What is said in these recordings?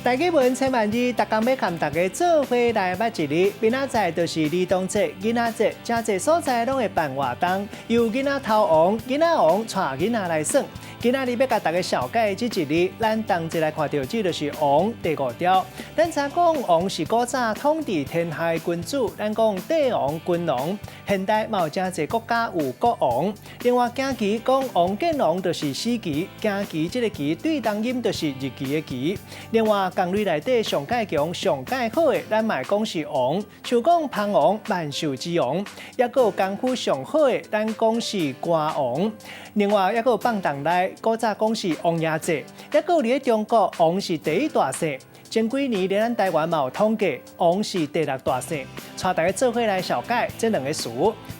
大家问千万字，大家要和大家做伙来捌一日。明仔载就是儿童节、囡仔节，真侪所在拢会办活动，由囡仔头王、囡仔王带囡仔来耍。今仔日要甲大家小解这一日，咱同齐来看到，这就是王第5条。咱知讲王是古早统治天下的君主，咱讲帝王、君王。现代嘛有真侪国家有国王。另外，惊旗讲王建王就是死旗，惊旗这个旗对当音就是日期的旗。另外，港类内底上介强、上介好的，咱嘛讲是王，像讲藩王、万寿之王；也个有功夫上好的，咱讲是歌王。另外，也个有放荡内，古早讲是王爷节；也个有伫中国，王是第一大姓。前几年，连咱台湾嘛有统计，王是第6大姓。带大家做伙来小解这两个词。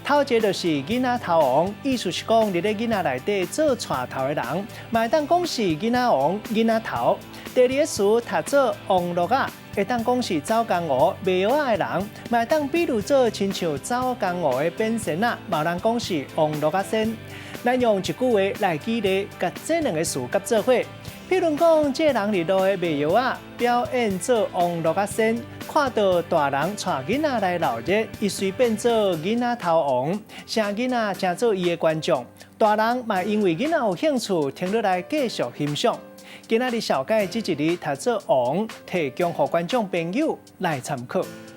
头一个就是囡仔头王，意思是讲伫咧囡仔内底做带头的人，嘛会当讲是囡仔王、囡仔头。第二个词读做王乐啊，会当讲是走江湖、卖药仔的人，嘛会当比如做亲像走江湖的变身啊，嘛有人讲是王乐啊仙。咱用一句话来举例，甲这两个词合做伙。譬如讲，这人伫路的卖药仔表演做王乐啊仙，看到大人带囡仔来闹热，伊随便做囡仔头王，啥囡仔成做伊的观众。大人嘛因为囡仔有兴趣，停落来继续欣赏。今仔日小解这一日读做王，提供予观众朋友来参考。